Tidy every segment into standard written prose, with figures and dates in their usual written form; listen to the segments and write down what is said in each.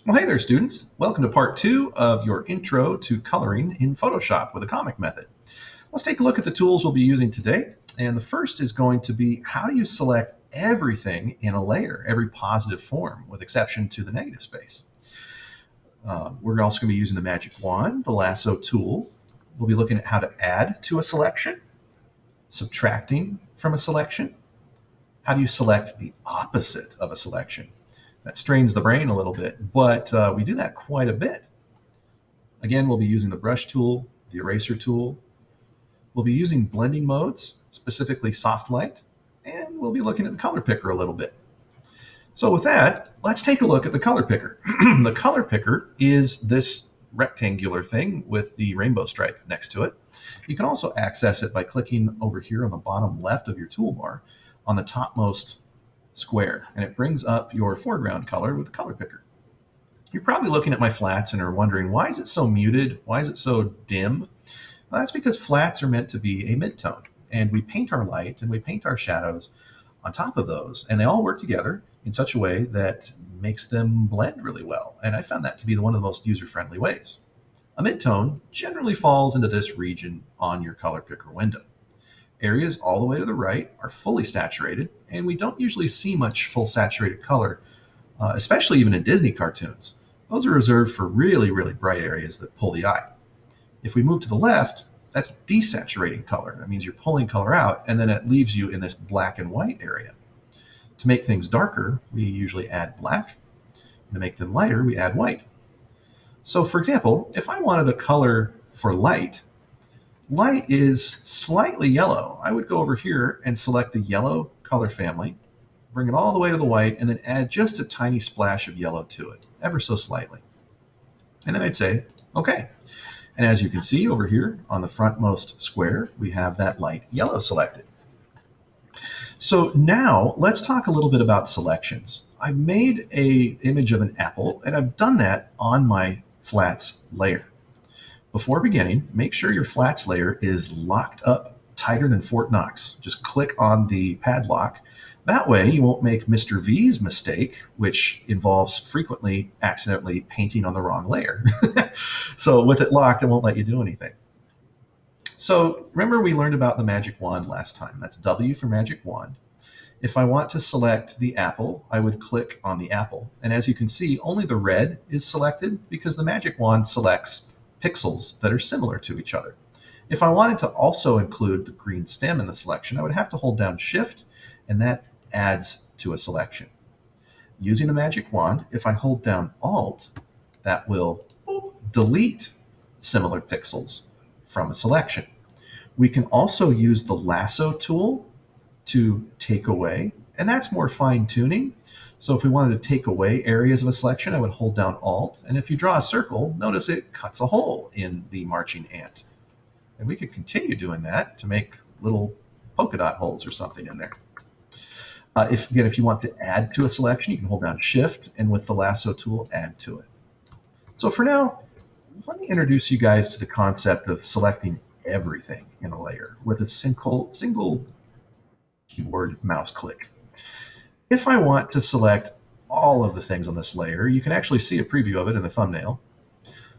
Well, hey there, students. Welcome to part two of your intro to coloring in Photoshop with a comic method. Let's take a look at the tools we'll be using today. And the first is going to be how do you select everything in a layer, every positive form, with exception to the negative space. We're also going to be using the magic wand, the lasso tool. We'll be looking at how to add to a selection, subtracting from a selection. How do you select the opposite of a selection? That strains the brain a little bit, but we do that quite a bit. Again, we'll be using the brush tool, the eraser tool. We'll be using blending modes, specifically soft light, and we'll be looking at the color picker a little bit. So with that, let's take a look at the color picker. The color picker is this rectangular thing with the rainbow stripe next to it. You can also access it by clicking over here on the bottom left of your toolbar on the topmost square, and it brings up your foreground color with the color picker. You're probably looking at my flats and are wondering, why is it so muted? Why is it so dim? Well, that's because flats are meant to be a midtone, and we paint our light and we paint our shadows on top of those, and they all work together in such a way that makes them blend really well. And I found that to be one of the most user-friendly ways. A midtone generally falls into this region on your color picker window. Areas all the way to the right are fully saturated, and we don't usually see much full saturated color, especially even in Disney cartoons. Those are reserved for really, really bright areas that pull the eye. If we move to the left, that's desaturating color. That means you're pulling color out, and then it leaves you in this black and white area. To make things darker, we usually add black. To make them lighter, we add white. So for example, if I wanted a color for light, light is slightly yellow. I would go over here and select the yellow color family, bring it all the way to the white, and then add just a tiny splash of yellow to it, ever so slightly. And then I'd say, okay. And as you can see over here on the frontmost square, we have that light yellow selected. So now let's talk a little bit about selections. I've made an image of an apple, and I've done that on my flats layer. Before beginning, make sure your flats layer is locked up tighter than Fort Knox. Just click on the padlock. That way you won't make Mr. V's mistake, which involves frequently accidentally painting on the wrong layer. So with it locked, it won't let you do anything. So remember we learned about the magic wand last time. That's W for magic wand. If I want to select the apple, I would click on the apple. And as you can see, only the red is selected because the magic wand selects pixels that are similar to each other. If I wanted to also include the green stem in the selection, I would have to hold down Shift, and that adds to a selection. Using the magic wand, if I hold down Alt, that will delete similar pixels from a selection. We can also use the lasso tool to take away, and that's more fine tuning. So if we wanted to take away areas of a selection, I would hold down Alt. And if you draw a circle, notice it cuts a hole in the marching ant. And we could continue doing that to make little polka dot holes or something in there. If you want to add to a selection, you can hold down Shift, and with the lasso tool, add to it. So for now, let me introduce you guys to the concept of selecting everything in a layer with a single keyboard mouse click. If I want to select all of the things on this layer, you can actually see a preview of it in the thumbnail.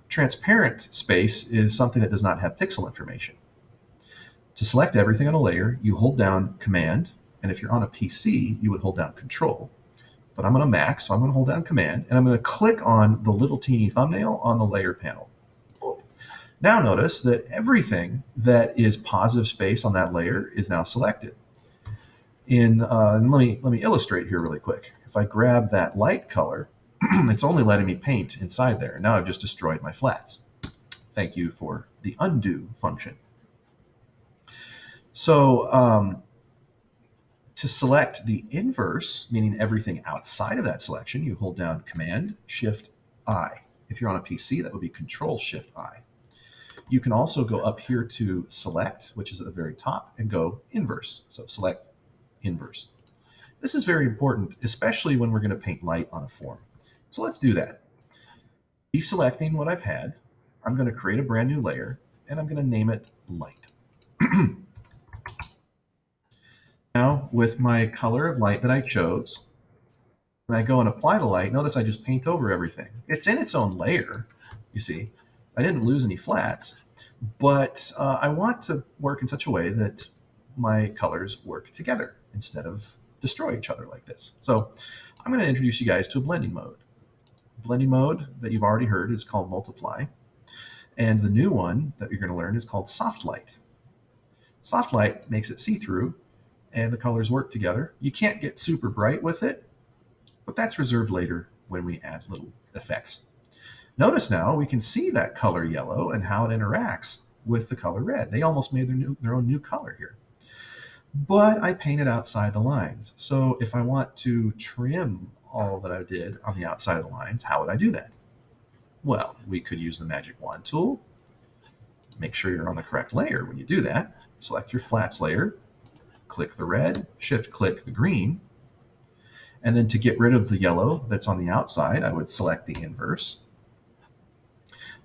Transparent space is something that does not have pixel information. To select everything on a layer, you hold down Command, and if you're on a PC, you would hold down Control. But I'm on a Mac, so I'm going to hold down Command, and I'm going to click on the little teeny thumbnail on the layer panel. Now notice that everything that is positive space on that layer is now selected. And let me illustrate here really quick. If I grab that light color, it's only letting me paint inside there. Now I've just destroyed my flats. Thank you for the undo function. So to select the inverse, meaning everything outside of that selection, you hold down Command Shift I. If you're on a PC, that would be Control Shift I. You can also go up here to Select, which is at the very top, and go Inverse. So select Inverse. This is very important, especially when we're going to paint light on a form. So let's do that. Deselecting what I've had, I'm going to create a brand new layer, and I'm going to name it Light. Now, with my color of light that I chose, When I go and apply the light, notice I just paint over everything. It's in its own layer, you see. I didn't lose any flats, but I want to work in such a way that my colors work together instead of destroy each other like this. So I'm going to introduce you guys to a blending mode. Blending mode that you've already heard is called multiply, and the new one that you're going to learn is called soft light. Soft light makes it see-through and the colors work together. You can't get super bright with it, but that's reserved later when we add little effects. Notice now we can see that color yellow and how it interacts with the color red. They almost made their own new color here. But I painted outside the lines. So if I want to trim all that I did on the outside of the lines, how would I do that? Well, we could use the magic wand tool. Make sure you're on the correct layer when you do that. Select your flats layer, click the red, shift click the green, and then to get rid of the yellow that's on the outside, I would select the inverse.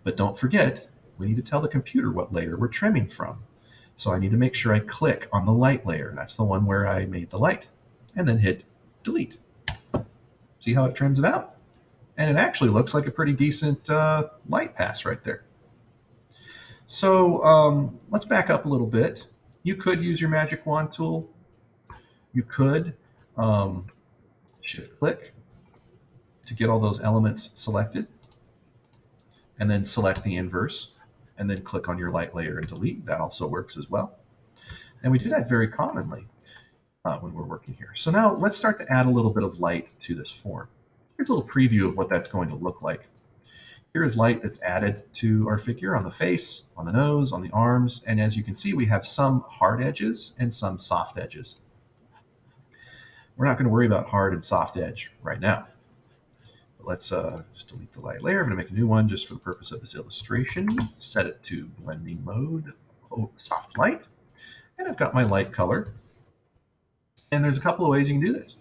But don't forget, we need to tell the computer what layer we're trimming from. So I need to make sure I click on the light layer. That's the one where I made the light. And then hit delete. See how it trims it out? And it actually looks like a pretty decent light pass right there. So let's back up a little bit. You could use your magic wand tool. You could shift click to get all those elements selected, and then select the inverse, and then click on your light layer and delete. That also works as well. And we do that very commonly when we're working here. So now let's start to add a little bit of light to this form. Here's a little preview of what that's going to look like. Here is light that's added to our figure on the face, on the nose, on the arms, and as you can see, we have some hard edges and some soft edges. We're not going to worry about hard and soft edge right now. But let's just delete the light layer. I'm going to make a new one just for the purpose of this illustration. Set it to blending mode, soft light, and I've got my light color. And there's a couple of ways you can do this.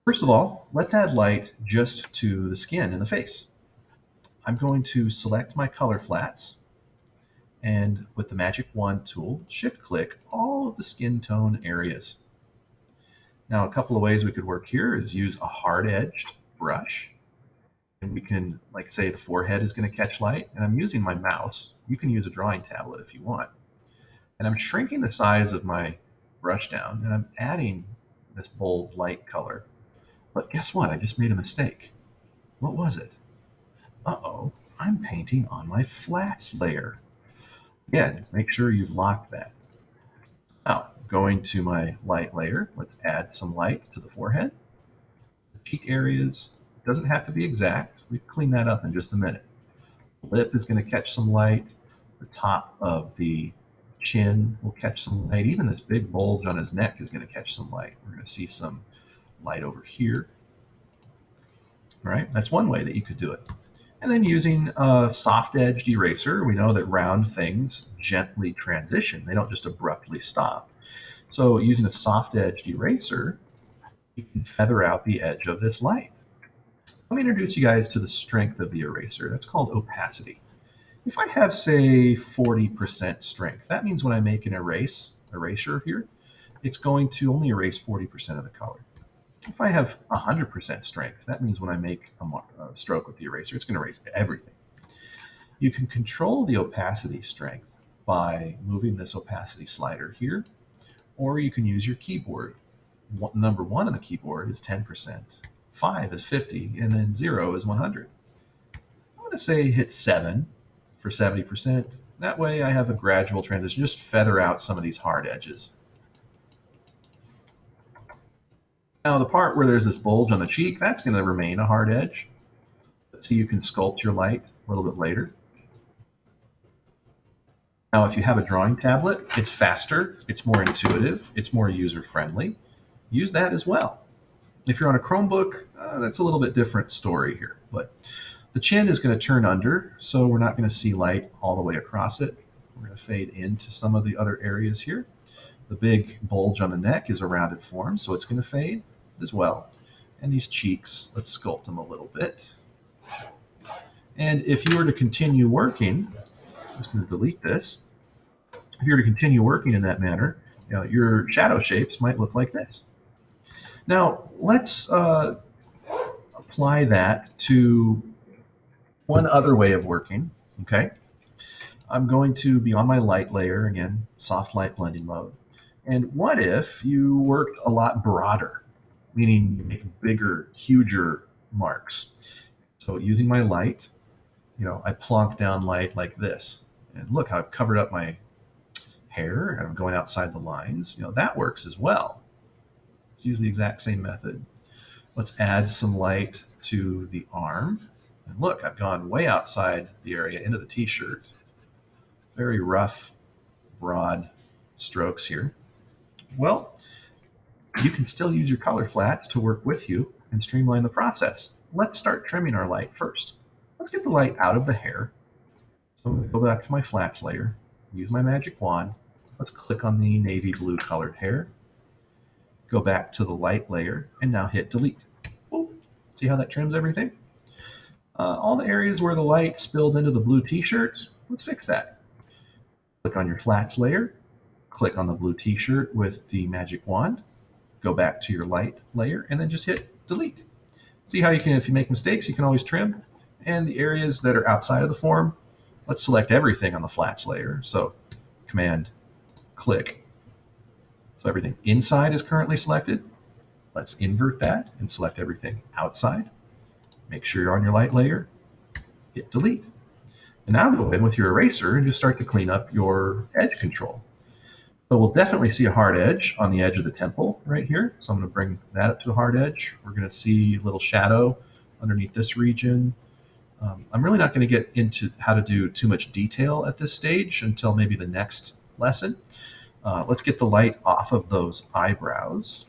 First of all, let's add light just to the skin and the face. I'm going to select my color flats, and with the magic wand tool, shift click all of the skin tone areas. Now, a couple of ways we could work here is use a hard edged brush, and we can, like, say the forehead is going to catch light, and I'm using my mouse. You can use a drawing tablet if you want. And I'm shrinking the size of my brush down, and I'm adding this bold light color. But guess what? I just made a mistake. What was it? Uh-oh, I'm painting on my flats layer. Again, make sure you've locked that. Now, going to my light layer, let's add some light to the forehead. The cheek areas, doesn't have to be exact. We can clean that up in just a minute. The lip is going to catch some light. The top of the chin will catch some light. Even this big bulge on his neck is going to catch some light. We're going to see some light over here. All right, that's one way that you could do it. And then using a soft-edged eraser, we know that round things gently transition. They don't just abruptly stop. So using a soft-edged eraser, you can feather out the edge of this light. Let me introduce you guys to the strength of the eraser. That's called opacity. If I have, say, 40% strength, that means when I make an erasure here, it's going to only erase 40% of the color. If I have 100% strength, that means when I make a stroke with the eraser, it's going to erase everything. You can control the opacity strength by moving this opacity slider here, or you can use your keyboard. Number 1 on the keyboard is 10%, 5 is 50, and then 0 is 100. I'm going to say hit 7 for 70%. That way I have a gradual transition. Just feather out some of these hard edges. Now, the part where there's this bulge on the cheek, that's going to remain a hard edge. So you can sculpt your light a little bit later. Now, if you have a drawing tablet, it's faster, it's more intuitive, it's more user-friendly. Use that as well. If you're on a Chromebook, that's a little bit different story here. But the chin is going to turn under, so we're not going to see light all the way across it. We're going to fade into some of the other areas here. The big bulge on the neck is a rounded form, so it's going to fade as well. And these cheeks, let's sculpt them a little bit. And if you were to continue working, I'm just going to delete this. If you were to continue working in that manner, your shadow shapes might look like this. Now, let's apply that to one other way of working. Okay. I'm going to be on my light layer again, soft light blending mode. And what if you worked a lot broader, meaning you make bigger, huger marks? So using my light, I plonk down light like this. And look how I've covered up my hair and I'm going outside the lines. That works as well. Let's use the exact same method. Let's add some light to the arm. And look, I've gone way outside the area into the t-shirt. Very rough, broad strokes here. Well, you can still use your color flats to work with you and streamline the process. Let's start trimming our light first. Let's get the light out of the hair. So I'm going to go back to my flats layer, use my magic wand. Let's click on the navy blue colored hair, go back to the light layer, and now hit delete. Ooh, see how that trims everything? All the areas where the light spilled into the blue t-shirts, let's fix that. Click on your flats layer, click on the blue t-shirt with the magic wand, go back to your light layer, and then just hit delete. See how you can, if you make mistakes, you can always trim. And the areas that are outside of the form, let's select everything on the flats layer. So Command click. So everything inside is currently selected. Let's invert that and select everything outside. Make sure you're on your light layer, hit delete. And now go in with your eraser and just start to clean up your edge control. So we'll definitely see a hard edge on the edge of the temple right here. So I'm going to bring that up to a hard edge. We're going to see a little shadow underneath this region. I'm really not going to get into how to do too much detail at this stage until maybe the next lesson. Let's get the light off of those eyebrows.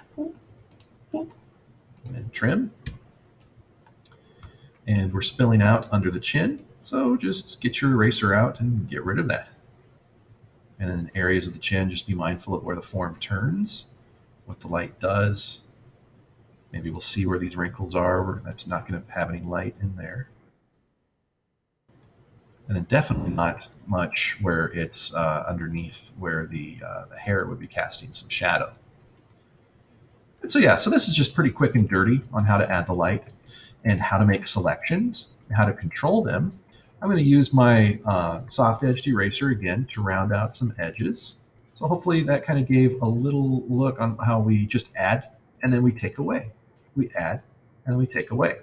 And trim. And we're spilling out under the chin. So just get your eraser out and get rid of that. And then areas of the chin, just be mindful of where the form turns, what the light does. Maybe we'll see where these wrinkles are, where that's not going to have any light in there. And then definitely not much where it's underneath where the hair would be casting some shadow. And so yeah, so this is just pretty quick and dirty on how to add the light and how to make selections, and how to control them. I'm going to use my soft edged eraser again to round out some edges. So hopefully that kind of gave a little look on how we just add and then we take away. We add and then we take away.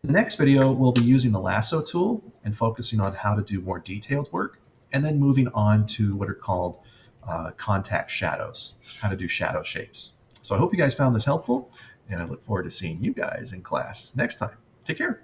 In the next video, we'll be using the lasso tool and focusing on how to do more detailed work, and then moving on to what are called contact shadows, how to do shadow shapes. So I hope you guys found this helpful, and I look forward to seeing you guys in class next time. Take care.